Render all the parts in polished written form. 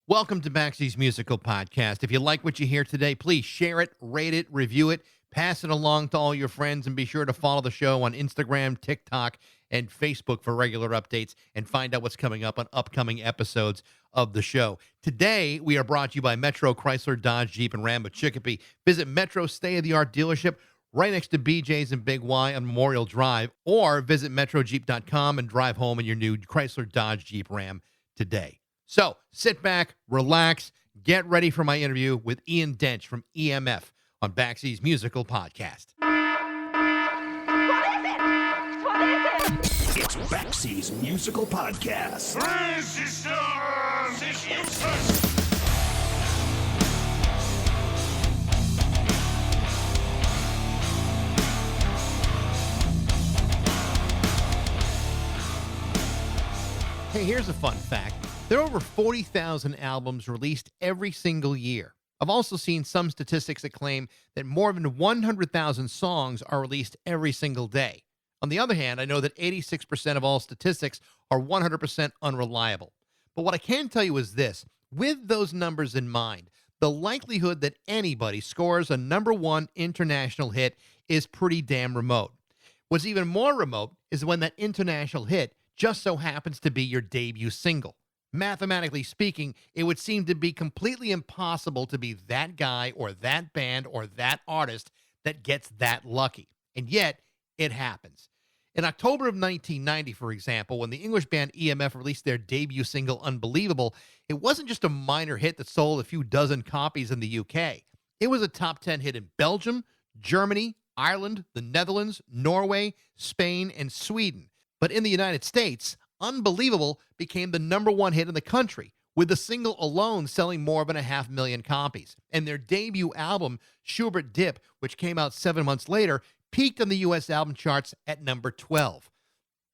Welcome to Baxy's Musical Podcast. If you like what you hear today, please share it, rate it, review it, pass it along to all your friends, and be sure to follow the show on Instagram, TikTok, and Facebook for regular updates and find out what's coming up on upcoming episodes of the show. Today, we are brought to you by Metro Chrysler, Dodge, Jeep, and Ram of Chicopee. Visit Metro's state-of-the-art dealership right next to BJ's and Big Y on Memorial Drive, or visit metrojeep.com and drive home in your new Chrysler, Dodge, Jeep, Ram today. So sit back, relax, get ready for my interview with Ian Dench from EMF on Baxy's Musical Podcast. It's Baxy's Musical Podcast. Hey, here's a fun fact. There are over 40,000 albums released every single year. I've also seen some statistics that claim that more than 100,000 songs are released every single day. On the other hand, I know that 86% of all statistics are 100% unreliable. But what I can tell you is this: with those numbers in mind, the likelihood that anybody scores a number one international hit is pretty damn remote. What's even more remote is when that international hit just so happens to be your debut single. Mathematically speaking, it would seem to be completely impossible to be that guy or that band or that artist that gets that lucky. And yet, it happens. In October of 1990, for example, when the English band EMF released their debut single, Unbelievable, it wasn't just a minor hit that sold a few dozen copies in the UK. It was a top 10 hit in Belgium, Germany, Ireland, the Netherlands, Norway, Spain, and Sweden. But in the United States, Unbelievable became the number one hit in the country, with the single alone selling more than 500,000 copies. And their debut album, Schubert Dip, which came out 7 months later, peaked on the U.S. album charts at number 12.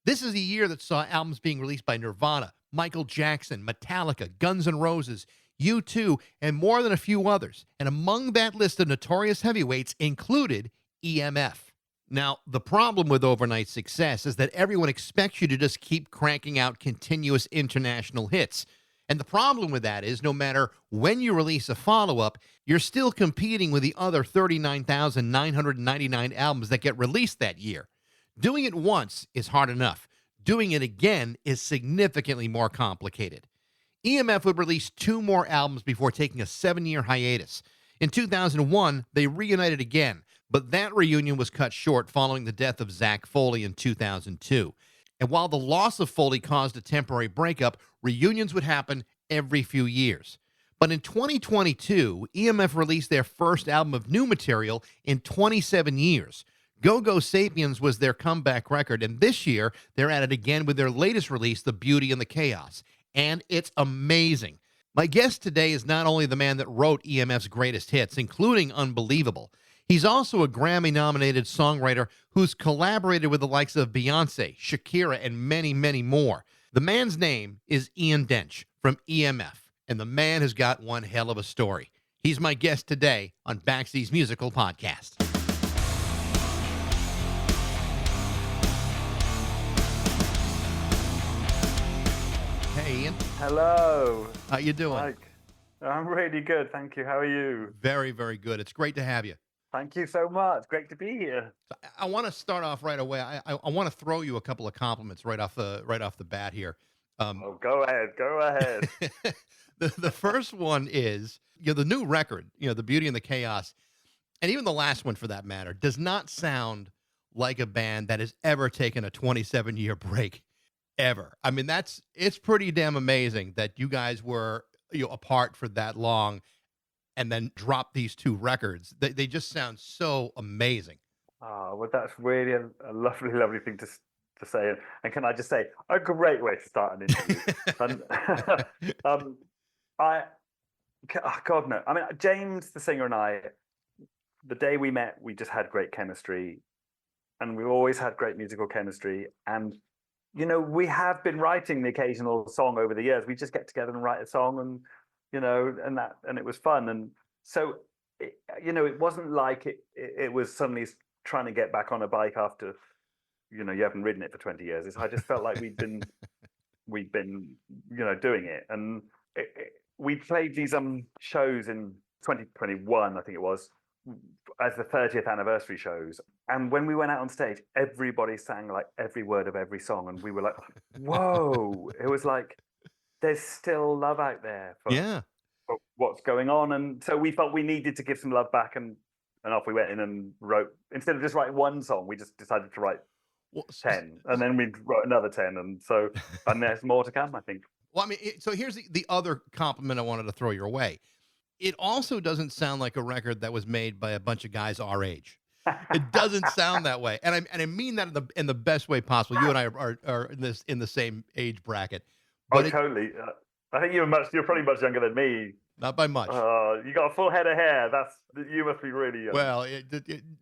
This is a year that saw albums being released by Nirvana, Michael Jackson, Metallica, Guns N' Roses, U2, and more than a few others. And among that list of notorious heavyweights included EMF. Now, the problem with overnight success is that everyone expects you to just keep cranking out continuous international hits. And the problem with that is no matter when you release a follow-up, you're still competing with the other 39,999 albums that get released that year. Doing it once is hard enough. Doing it again is significantly more complicated. EMF would release 2 more albums before taking a 7-year hiatus. In 2001, they reunited again, but that reunion was cut short following the death of Zach Foley in 2002. And while the loss of Foley caused a temporary breakup, reunions would happen every few years. But in 2022, EMF released their first album of new material in 27 years. Go-Go Sapiens was their comeback record, and this year they're at it again with their latest release, The Beauty and the Chaos. And it's amazing. My guest today is not only the man that wrote EMF's greatest hits, including Unbelievable. He's also a Grammy-nominated songwriter who's collaborated with the likes of Beyonce, Shakira, and many, many more. The man's name is Ian Dench from EMF, and the man has got one hell of a story. He's my guest today on Baxy's Musical Podcast. Hey, Ian. Hello. How you doing? Mike. I'm really good, thank you. How are you? Very, very good. It's great to have you. Thank you so much. Great to be here. I want to start off right away. I want to throw you a couple of compliments right off the bat here. Go ahead. Go ahead. The first one is, the new record, The Beauty and the Chaos, and even the last one for that matter, does not sound like a band that has ever taken a 27-year break, ever. I mean, it's pretty damn amazing that you guys were apart for that long and then drop these 2 records. They just sound so amazing. Well, that's really a lovely, lovely thing to say. And can I just say, a great way to start an interview. God, no. I mean, James, the singer, and I, the day we met, we just had great chemistry. And we've always had great musical chemistry. And, we have been writing the occasional song over the years. We just get together and write a song and and it was fun. And so, it wasn't like it was suddenly trying to get back on a bike after, you haven't ridden it for 20 years. I just felt like we'd been, doing it. And we played these shows in 2021, I think it was, as the 30th anniversary shows. And when we went out on stage, everybody sang like every word of every song, and we were like, "Whoa!" It was like there's still love out there Yeah. for what's going on, and so we felt we needed to give some love back, and off we went in and wrote. Instead of just writing one song, we just decided to write Well, 10, and then we wrote another 10, and there's more to come, I think. well, I mean, so here's the other compliment I wanted to throw your way. It also doesn't sound like a record that was made by a bunch of guys our age. It doesn't sound that way, and I mean that in the best way possible. You and I are in the same age bracket, Oh, but totally. I think you're probably much younger than me. not by much. You got a full head of hair. You must be really young. Well,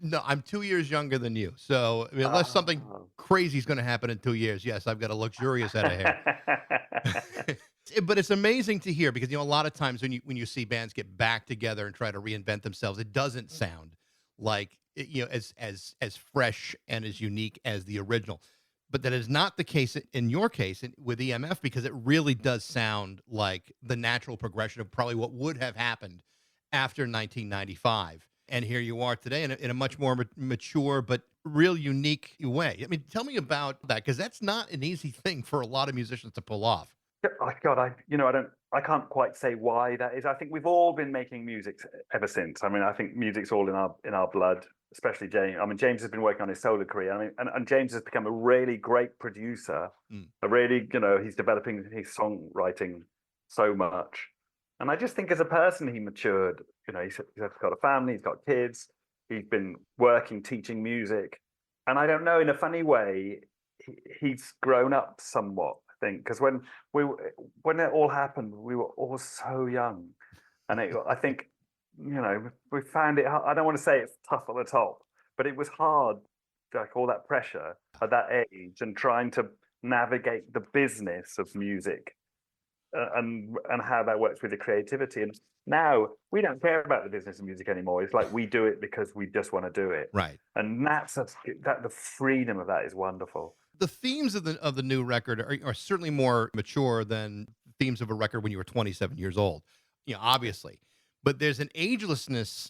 no, I'm 2 years younger than you. So I mean, unless something Oh. crazy is going to happen in 2 years, yes, I've got a luxurious head of hair. But it's amazing to hear because a lot of times when you see bands get back together and try to reinvent themselves, it doesn't sound like as fresh and as unique as the original. But that is not the case in your case with EMF, because it really does sound like the natural progression of probably what would have happened after 1995. And here you are today in a much more mature but real unique way. I mean, tell me about that, because that's not an easy thing for a lot of musicians to pull off. Oh, God, I can't quite say why that is. I think we've all been making music ever since. I mean, I think music's all in our blood, especially James. I mean, James has been working on his solo career. I mean, and James has become a really great producer. A really, he's developing his songwriting so much. And I just think as a person, he matured. He's got a family, he's got kids, he's been working, teaching music. And I don't know, in a funny way, he's grown up somewhat, I think, because when it all happened, we were all so young. And I think, we found it, I don't want to say it's tough at the top, but it was hard, like all that pressure at that age and trying to navigate the business of music. And how that works with the creativity. And now we don't care about the business of music anymore. It's like we do it because we just want to do it. Right. And the freedom of that is wonderful. The themes of the new record are certainly more mature than themes of a record when you were 27 years old. Obviously. But there's an agelessness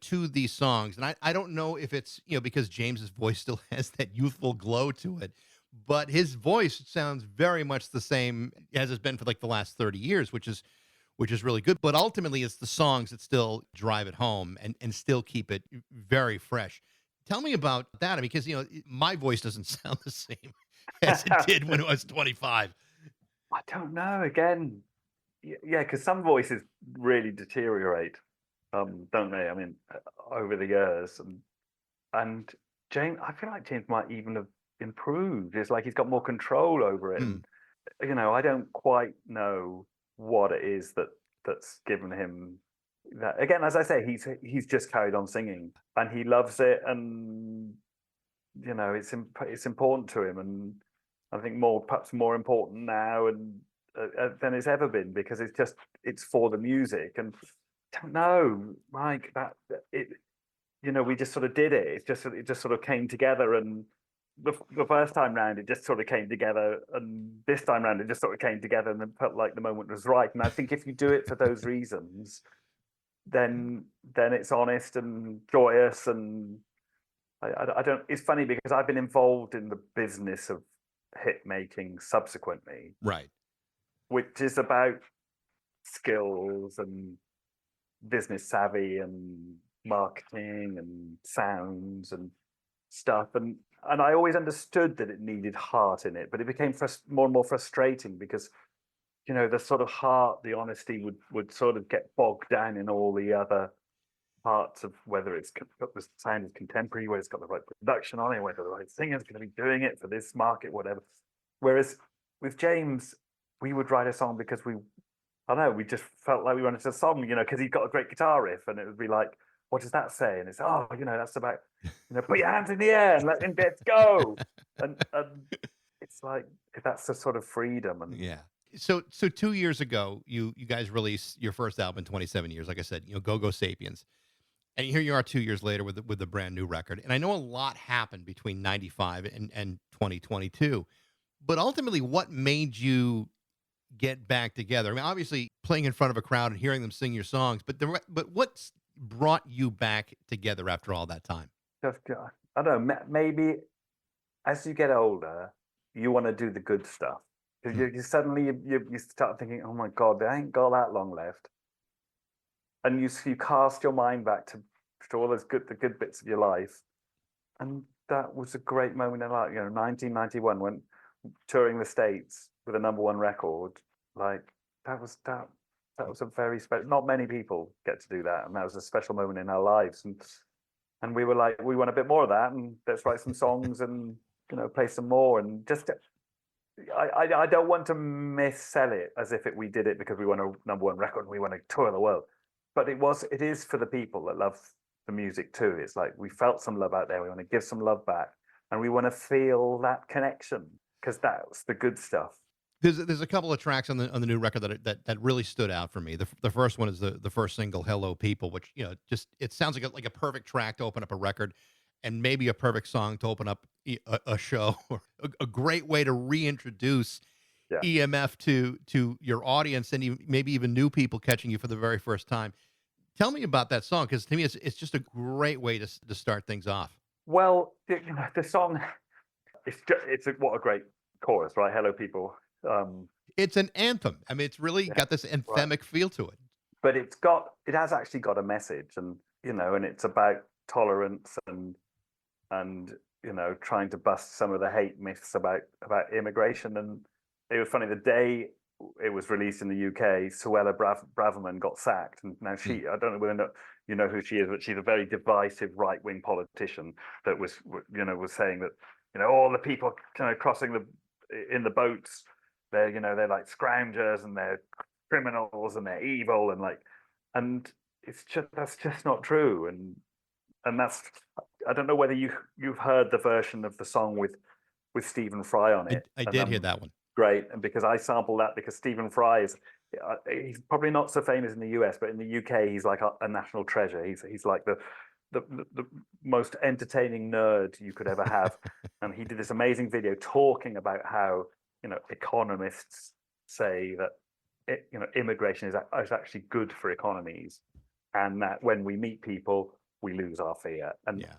to these songs. And I don't know if it's, because James's voice still has that youthful glow to it, but his voice sounds very much the same as it's been for like the last 30 years, which is really good. But ultimately, it's the songs that still drive it home and still keep it very fresh. Tell me about that. I mean, because, my voice doesn't sound the same as it did when I was 25. I don't know. Again, yeah, because some voices really deteriorate, don't they? I mean, over the years. And James, I feel like James might even have improved. It's like he's got more control over it. And, I don't quite know what it is that's given him that. Again, as I say, he's just carried on singing and he loves it, and it's important to him. And I think perhaps more important now and than it's ever been, because it's for the music. And I don't know, Mike, we just sort of did it. It just sort of came together. And the first time round, it just sort of came together, and this time round, it just sort of came together, and it felt like the moment was right. And I think if you do it for those reasons, then it's honest and joyous. And I don't. It's funny because I've been involved in the business of hit making subsequently, Right? Which is about skills and business savvy and marketing and sounds and stuff. And I always understood that it needed heart in it, but it became more and more frustrating because, the sort of heart, the honesty would sort of get bogged down in all the other parts of whether it's got the sound is contemporary, whether it's got the right production on it, whether the right singer's going to be doing it for this market, whatever. Whereas with James, we would write a song because we just felt like we wanted a song, because he's got a great guitar riff, and it would be like, what does that say? And it's, that's about, put your hands in the air and let them bits go. and it's like, that's the sort of freedom. And yeah. So 2 years ago, you guys released your first album in 27 years. Like I said, Go Sapiens. And here you are 2 years later with a brand new record. And I know a lot happened between 95 and 2022. But ultimately, what made you get back together? I mean, obviously playing in front of a crowd and hearing them sing your songs, but what's brought you back together after all that time? Just, I don't know, maybe as you get older, you want to do the good stuff. Because Hmm. you suddenly you start thinking, oh my God, they ain't got that long left. And you cast your mind back to all the good bits of your life. And that was a great moment in life, 1991, when touring the States with a number one record, like that was a very special. Not many people get to do that, and that was a special moment in our lives. And we were like, we want a bit more of that, and let's write some songs and play some more. And just, I don't want to missell it as if we did it because we won a number one record and we want to tour the world, but it is for the people that love the music too. It's like we felt some love out there. We want to give some love back, and we want to feel that connection because that's the good stuff. There's a couple of tracks on the new record that really stood out for me. The first one is the first single, "Hello People," which just it sounds like a perfect track to open up a record, and maybe a perfect song to open up a show, or a great way to reintroduce Yeah. EMF to your audience, and maybe even new people catching you for the very first time. Tell me about that song, because to me it's just a great way to start things off. Well, the song, what a great chorus, right? Hello, people. It's an anthem. I mean, it's really Yeah, got this right. anthemic feel to it. But it has actually got a message, and and it's about tolerance and trying to bust some of the hate myths about immigration. And it was funny, the day it was released in the UK, Suella Braverman got sacked, and now Hmm. I don't know whether you know who she is, but she's a very divisive right-wing politician that was saying that all the people kind of crossing in the boats, they're like scroungers and they're criminals and they're evil, and that's just not true. And that's, I don't know whether you've heard the version of the song with Stephen Fry on it, I and did hear that one. great. And because I sampled that, because Stephen Fry he's probably not so famous in the US, but in the UK he's like a national treasure. He's like the most entertaining nerd you could ever have, and he did this amazing video talking about how economists say that immigration is actually good for economies, and that when we meet people we lose our fear. Yeah.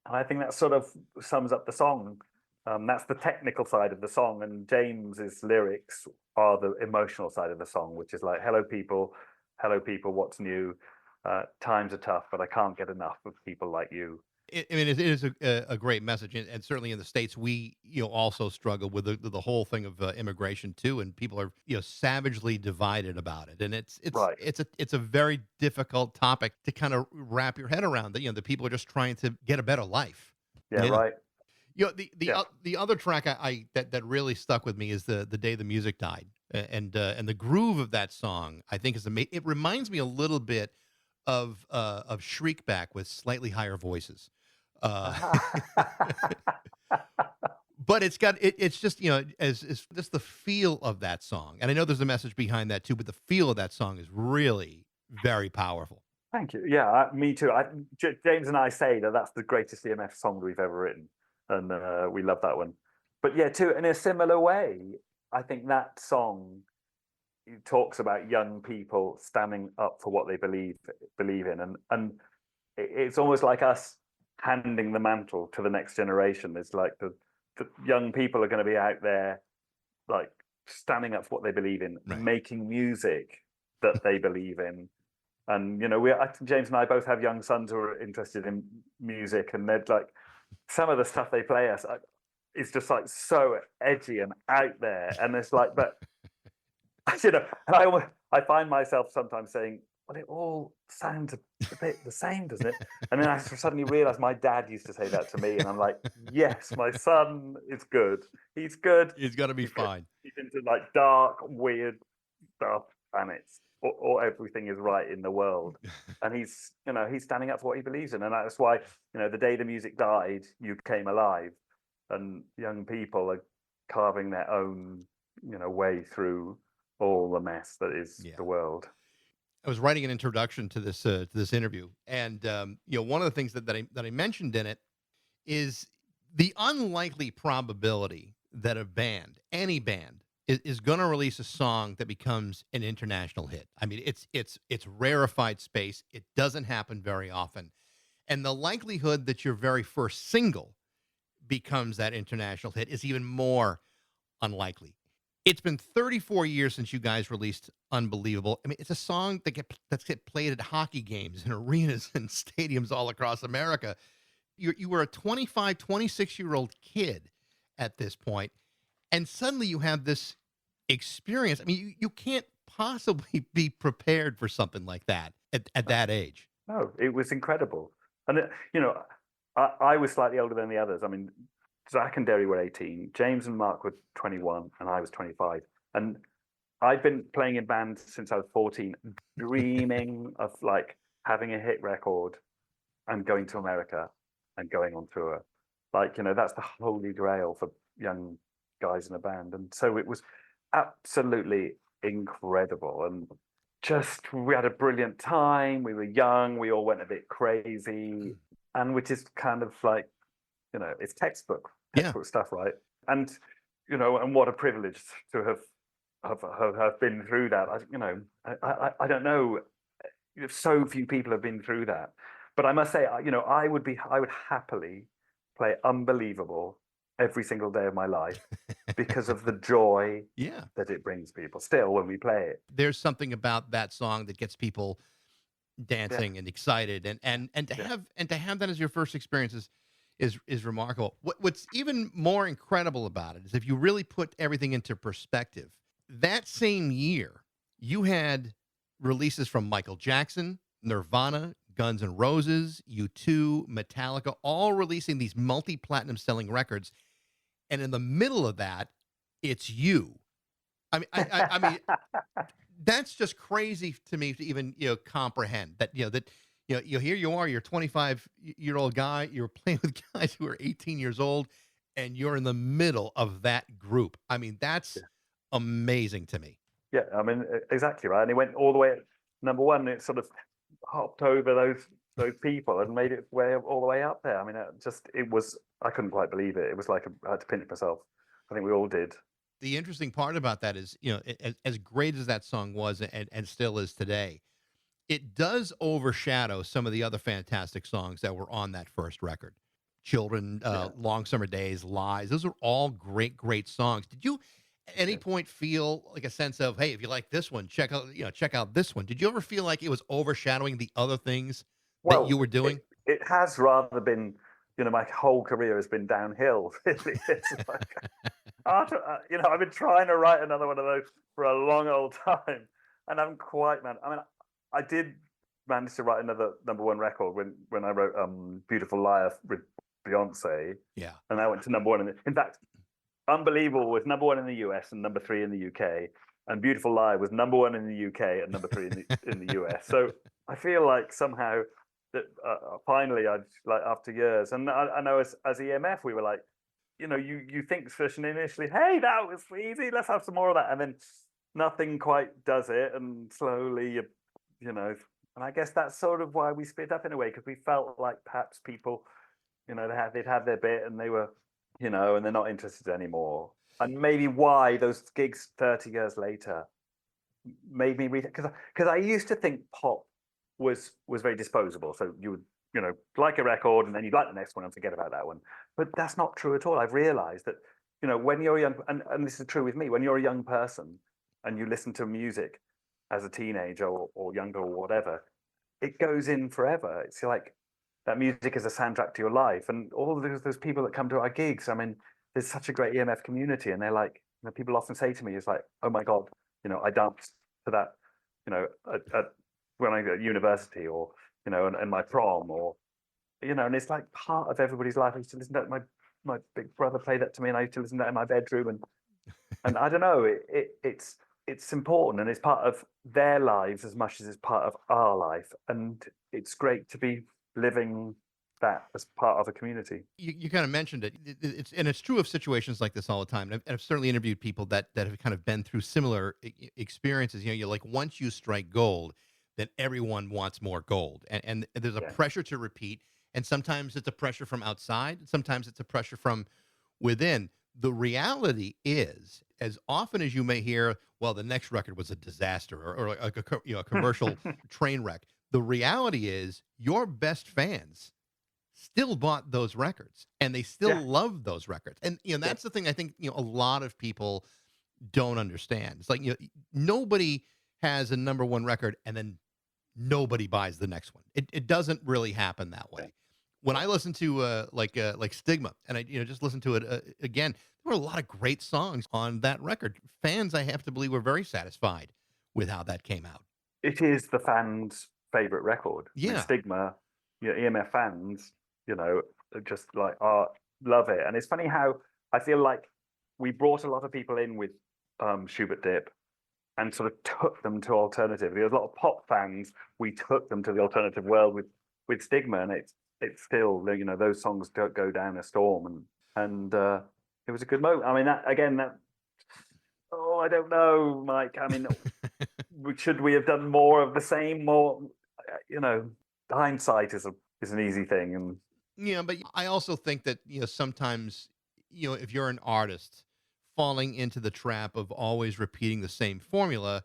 And I think that sort of sums up the song. That's the technical side of the song, and James's lyrics are the emotional side of the song, which is like, hello people, what's new? Times are tough, but I can't get enough of people like you. I mean, it is a great message, and certainly in the States, we also struggle with the whole thing of immigration too, and people are savagely divided about it, and Right. it's a very difficult topic to kind of wrap your head around. That the people are just trying to get a better life. Yeah. Yeah. Right. Yeah. The other track that really stuck with me is the day the music died, and the groove of that song I think is amazing. It reminds me a little bit of Shriekback with slightly higher voices. Uh, but it's just as just the feel of that song, and I know there's a message behind that too, but the feel of that song is really very powerful. Thank you. Yeah, me too. James and I say that that's the greatest EMF song we've ever written, and we love that one. But yeah, too, in a similar way, I think that song talks about young people standing up for what they believe in, and it's almost like us handing the mantle to the next generation. It's like the young people are going to be out there, like standing up for what they believe in, Right. making music that they believe in. And James and I both have young sons who are interested in music, and they're like, some of the stuff they play us is just like so edgy and out there, and it's like, but and I find myself sometimes saying, well, it all sounds a bit the same, doesn't it? And then I suddenly realize my dad used to say that to me, and I'm like, yes, my son is good. He's good. It's gonna be He's good. fine. He's into like dark, weird stuff, and it's or everything is right in the world. And he's standing up for what he believes in, and that's why the day the music died, you came alive, and young people are carving their own way through all the mess that is Yeah. the world. I was writing an introduction to this interview, and one of the things that I mentioned in it is the unlikely probability that a band, any band, is going to release a song that becomes an international hit. I mean, it's rarefied space. It doesn't happen very often. And the likelihood that your very first single becomes that international hit is even more unlikely. It's been 34 years since you guys released Unbelievable. I mean, it's a song that's get played at hockey games and arenas and stadiums all across America. You were a 25, 26-year-old kid at this point, and suddenly you have this experience. I mean, you can't possibly be prepared for something like that at that age. No, it was incredible. And, I was slightly older than the others. I mean, Zach and Derry were 18, James and Mark were 21, and I was 25. And I'd been playing in bands since I was 14, dreaming of like having a hit record and going to America and going on tour. Like, that's the holy grail for young guys in a band. And so it was absolutely incredible. And just, we had a brilliant time. We were young. We all went a bit crazy. And which is kind of like, it's textbook stuff, right? And, and what a privilege to have been through that. I don't know. So few people have been through that. But I must say, I would happily play Unbelievable every single day of my life because of the joy that it brings people still when we play it. There's something about that song that gets people dancing and excited, and to have that as your first experience is remarkable. What's even more incredible about it is if you really put everything into perspective, that same year you had releases from Michael Jackson, Nirvana, Guns N' Roses, U2, Metallica, all releasing these multi-platinum selling records. And in the middle of that, it's you. I mean, I mean, that's just crazy to me to even, comprehend that, here you are, you're a 25-year-old guy, you're playing with guys who are 18 years old, and you're in the middle of that group. I mean, that's amazing to me. Yeah, I mean, exactly right. And it went all the way at number one. It sort of hopped over those people and made it all the way up there. I mean, I couldn't quite believe it. It was like I had to pinch myself. I think we all did. The interesting part about that is, as great as that song was and still is today, it does overshadow some of the other fantastic songs that were on that first record. Children, Long Summer Days, Lies. Those are all great, great songs. Did you at any point feel like a sense of, hey, if you like this one, check out this one? Did you ever feel like it was overshadowing the other things that you were doing? It has rather been, my whole career has been downhill. Really, it's like, I've been trying to write another one of those for a long old time, and I'm quite mad. I mean, I did manage to write another number one record when I wrote "Beautiful Liar" with Beyonce. Yeah, and I went to number one. In fact, Unbelievable was number one in the US and number three in the UK, and Beautiful Lie was number one in the UK and number three in the US. So I feel like somehow that finally, after years, and I know as EMF we were like, you think initially, hey, that was easy, let's have some more of that, and then nothing quite does it, and slowly and I guess that's sort of why we split up in a way, because we felt like perhaps people, they'd had their bit and they were. And they're not interested anymore. And maybe why those gigs 30 years later made me read it. Because I used to think pop was very disposable. So you would, like a record and then you'd like the next one and forget about that one. But that's not true at all. I've realized that, when you're young, and this is true with me, when you're a young person and you listen to music as a teenager or younger or whatever, it goes in forever. It's like, that music is a soundtrack to your life, and all of those people that come to our gigs. I mean, there's such a great EMF community, and they're like, people often say to me, "It's like, oh my god, I danced to that, when I go at university, or and my prom, or and it's like part of everybody's life. I used to listen to that. My big brother played that to me, and I used to listen to that in my bedroom, and I don't know, it's important, and it's part of their lives as much as it's part of our life, and it's great to be living that as part of a community. You kind of mentioned it. It's true of situations like this all the time. And I've certainly interviewed people that have kind of been through similar experiences. You're like, once you strike gold, then everyone wants more gold, and there's a pressure to repeat. And sometimes it's a pressure from outside. Sometimes it's a pressure from within. The reality is as often as you may hear, well, the next record was a disaster or like a commercial train wreck. The reality is your best fans still bought those records and they still Yeah, love those records. And yeah, that's the thing I think, a lot of people don't understand. It's like, nobody has a number one record and then nobody buys the next one. It doesn't really happen that way. When I listen to like Stigma and I just listen to it again, there were a lot of great songs on that record. Fans, I have to believe, were very satisfied with how that came out. it is the fans' favorite record. I mean, Yeah. Stigma, EMF fans, just like love it. And it's funny how I feel like we brought a lot of people in with Schubert Dip and sort of took them to alternative. There was a lot of pop fans. We took them to the alternative world with Stigma, and it's still, those songs don't go down a storm, and it was a good moment. I mean, I don't know, Mike. I mean, should we have done more of the same? More, hindsight is an easy thing, and Yeah, but I also think that, sometimes, if you're an artist, falling into the trap of always repeating the same formula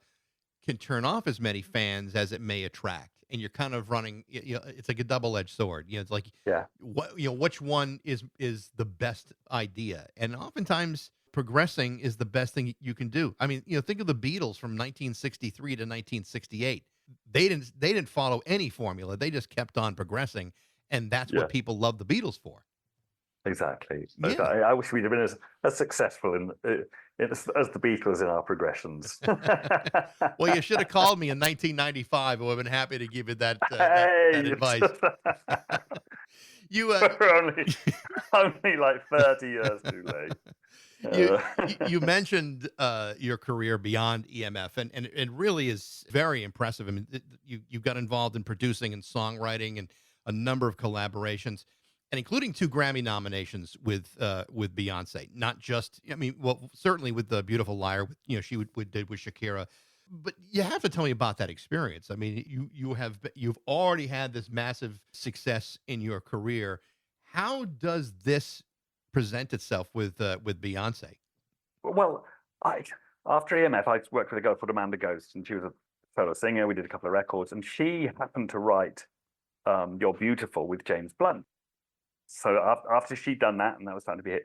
can turn off as many fans as it may attract. And you're kind of running, it's like a double-edged sword. It's like, yeah, which one is the best idea? And oftentimes progressing is the best thing you can do. I mean, think of the Beatles from 1963 to 1968. They didn't follow any formula. They just kept on progressing, and that's yeah. what people love the Beatles for. Exactly. Yeah. I wish we'd have been as successful as the Beatles in our progressions. Well, you should have called me in 1995. I would have been happy to give you that Hey, advice. You we're only like 30 years too late. you mentioned your career beyond EMF, and it really is very impressive. I mean, you got involved in producing and songwriting and a number of collaborations, and including 2 Grammy nominations with Beyonce. Not just, I mean, well, certainly with the Beautiful Liar, she did with Shakira. But you have to tell me about that experience. I mean, you've already had this massive success in your career. How does this present itself with Beyonce? Well, after EMF, I worked with a girl called Amanda Ghost, and she was a solo singer. We did a couple of records, and she happened to write "You're Beautiful" with James Blunt. So after she'd done that, and that was starting to be it,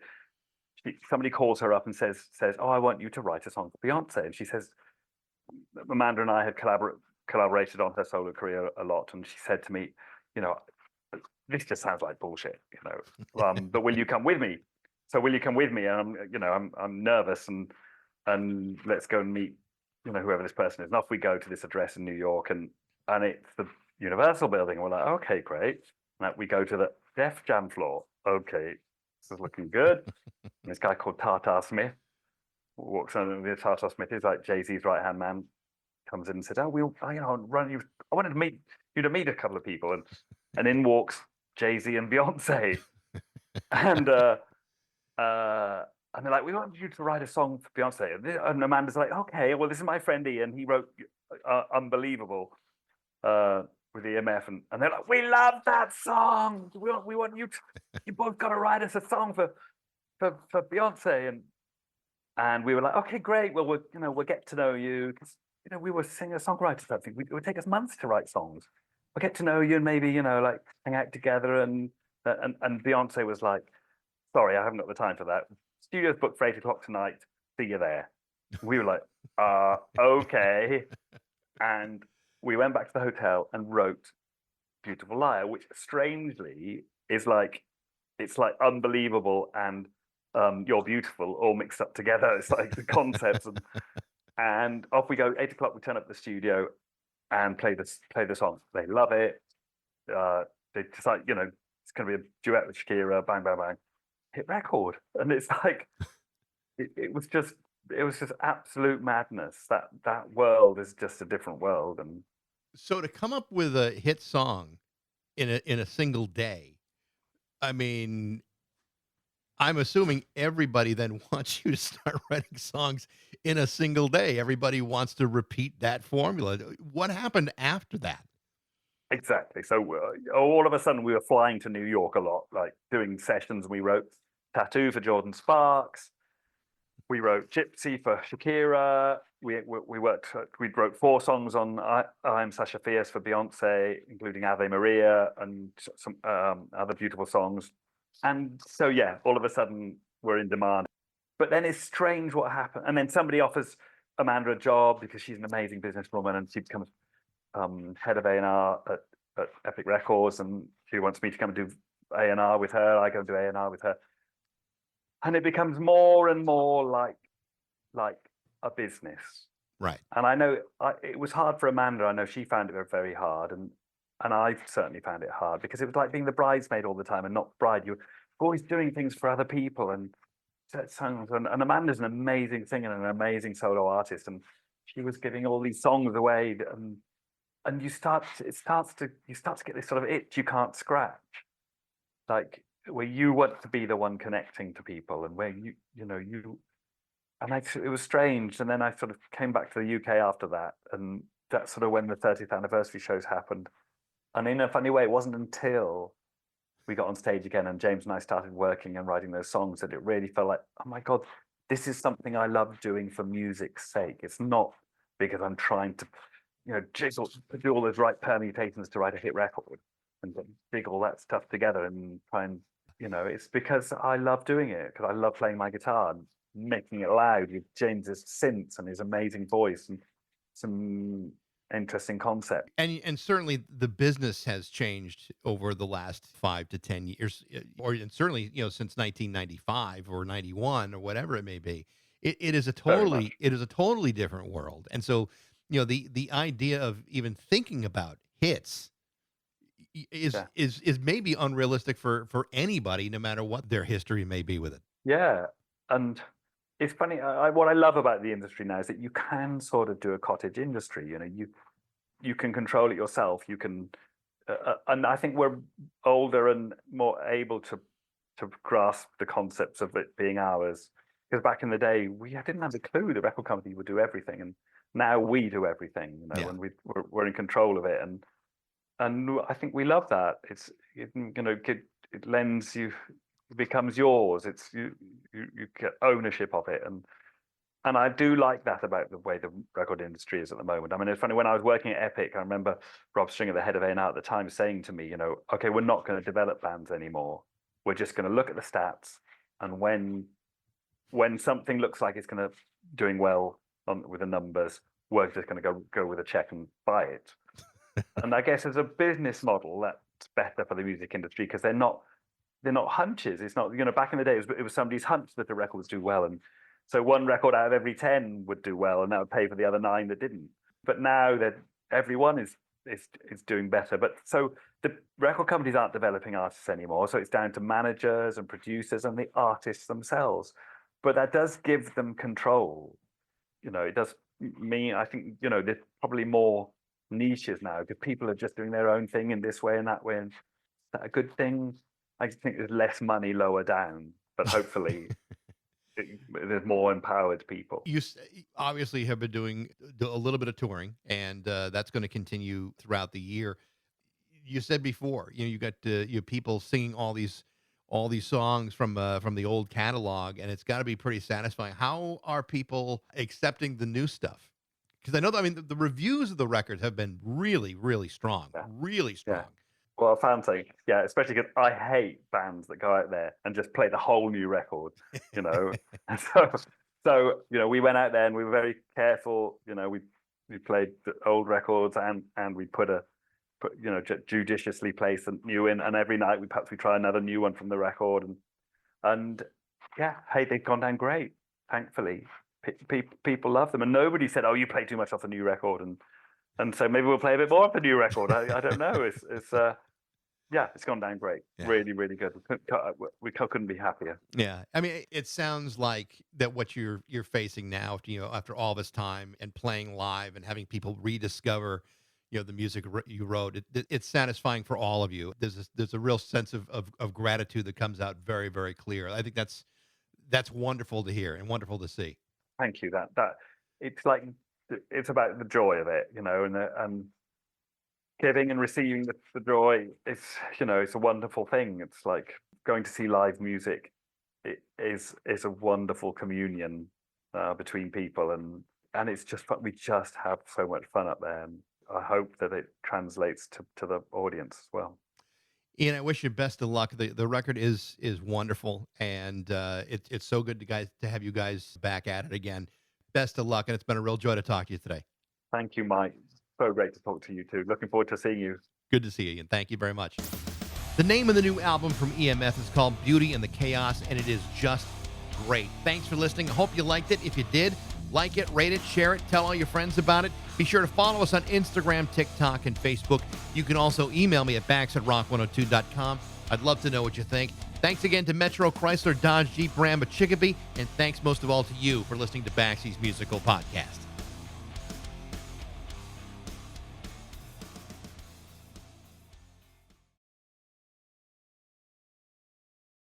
somebody calls her up and says, "Oh, I want you to write a song for Beyonce." And she says, Amanda and I had collaborated on her solo career a lot, and she said to me, this just sounds like bullshit, but will you come with me? So will you come with me? And I'm nervous, and let's go and meet, whoever this person is. And off we go to this address in New York, and it's the Universal building. And we're like, okay, great. And we go to the Def Jam floor. Okay, this is looking good. And this guy called Tata Smith walks on. The Tata Smith is like Jay-Z's right-hand man. Comes in and says, "Oh, run you. I wanted to meet a couple of people," and in walks Jay-Z and Beyonce, and they're like, "We want you to write a song for Beyonce." And Amanda's like, "Okay, well, this is my friend Ian. He wrote Unbelievable with EMF," and they're like, "We love that song. We want you. You both got to write us a song for Beyonce." And we were like, "Okay, great. Well, we'll get to know you." We were singer-songwriters. I think it would take us months to write songs. We'll get to know you and maybe, like hang out together. And Beyonce was like, "Sorry, I haven't got the time for that. Studio's booked for 8:00 tonight. See you there." We were like, okay. And we went back to the hotel and wrote Beautiful Liar, which strangely is like, it's like Unbelievable and You're Beautiful all mixed up together. It's like the concepts. And off we go. 8:00, we turn up at the studio and play the song. They love it. They decide, it's going to be a duet with Shakira. Bang, bang, bang. Hit record. And it's like, it was just absolute madness. That world is just a different world. And So to come up with a hit song in a single day, I mean, I'm assuming everybody then wants you to start writing songs in a single day. Everybody wants to repeat that formula. What happened after that? exactly. So all of a sudden we were flying to New York a lot, like doing sessions. We wrote Tattoo for Jordan Sparks. We wrote Gypsy for Shakira. We wrote 4 songs on I'm Sasha Fierce for Beyonce, including Ave Maria and some other beautiful songs. And so, yeah, all of a sudden we're in demand. But then it's strange what happened. And then somebody offers Amanda a job because she's an amazing businesswoman, and she becomes head of A&R at Epic Records, and she wants me to come and do A&R with her. I go and do A&R with her. And it becomes more and more like a business. Right. And I know it was hard for Amanda. I know she found it very hard, and I certainly found it hard because it was like being the bridesmaid all the time and not bride. You're always doing things for other people and songs. And Amanda's an amazing singer and an amazing solo artist, and she was giving all these songs away, and you start to get this sort of itch you can't scratch, like where you want to be the one connecting to people, and where it was strange. And then I sort of came back to the UK after that, and that's sort of when the 30th anniversary shows happened. And in a funny way, it wasn't until we got on stage again and James and I started working and writing those songs that it really felt like, oh my God, this is something I love doing for music's sake. It's not because I'm trying to, do all those right permutations to write a hit record and dig all that stuff together and try and, it's because I love doing it, because I love playing my guitar and making it loud with James's synths and his amazing voice and some interesting concept. And certainly the business has changed over the last 5 to 10 years, and certainly since 1995 or 91 or whatever it may be. It is a totally different world. And so the idea of even thinking about hits is maybe unrealistic for anybody, no matter what their history may be with it. Yeah, and it's funny. What I love about the industry now is that you can sort of do a cottage industry. You can control it yourself. You can, and I think we're older and more able to grasp the concepts of it being ours. Because back in the day, we didn't have a clue. The record company would do everything, and now we do everything. And we're in control of it, and I think we love that. It lends you. It becomes yours. It's you get ownership of it, and I do like that about the way the record industry is at the moment. I mean, it's funny, when I was working at Epic, I remember Rob Stringer, the head of A&R at the time, saying to me, okay, we're not going to develop bands anymore. We're just going to look at the stats, and when something looks like it's going to doing well with the numbers, we're just going to go with a check and buy it. And I guess as a business model, that's better for the music industry, because they're not hunches. It's not, back in the day, it was somebody's hunch that the records do well. And so one record out of every 10 would do well, and that would pay for the other 9 that didn't. But now that everyone is doing better. But so the record companies aren't developing artists anymore. So it's down to managers and producers and the artists themselves. But that does give them control. It does mean, I think, there's probably more niches now, because people are just doing their own thing in this way and that way. And is that a good thing? I just think there's less money lower down, but hopefully there's more empowered people. You obviously have been doing a little bit of touring, and that's going to continue throughout the year. You said before, you got people singing all these songs from the old catalog, and it's got to be pretty satisfying. How are people accepting the new stuff? Because I know that, the reviews of the record have been really, really strong, really strong. Yeah. Well, fancy, yeah, especially because I hate bands that go out there and just play the whole new record, And so we went out there and we were very careful. We played the old records and we judiciously placed the new in, and every night we try another new one from the record, and yeah, hey, they've gone down great, thankfully. People love them, and nobody said, "Oh, you play too much off the new record," and so maybe we'll play a bit more off the new record. I don't know. It's gone down great. Yeah. Really, really good. We couldn't be happier. Yeah, it sounds like that what you're facing now, after all this time and playing live and having people rediscover, the music you wrote. It's satisfying for all of you. There's a real sense of gratitude that comes out very, very clear. I think that's wonderful to hear and wonderful to see. Thank you. That it's about the joy of it, and giving and receiving the joy. It's a wonderful thing. It's like going to see live music. It is a wonderful communion between people, and it's just fun. We just have so much fun up there, and I hope that it translates to the audience as well. Ian, I wish you best of luck. The record is wonderful, and it's so good to have you guys back at it again. Best of luck, and it's been a real joy to talk to you today. Thank you, Mike. So great to talk to you too. Looking forward to seeing you. Good to see you, Ian. Thank you very much. The name of the new album from EMF is called Beauty and the Chaos, and it is just great. Thanks for listening. I hope you liked it. If you did, like it, rate it, share it, tell all your friends about it. Be sure to follow us on Instagram, TikTok, and Facebook. You can also email me at bax@rock102.com. I'd love to know what you think. Thanks again to Metro, Chrysler, Dodge, Jeep, Ram, Chicopee, and thanks most of all to you for listening to Baxy's Musical Podcast.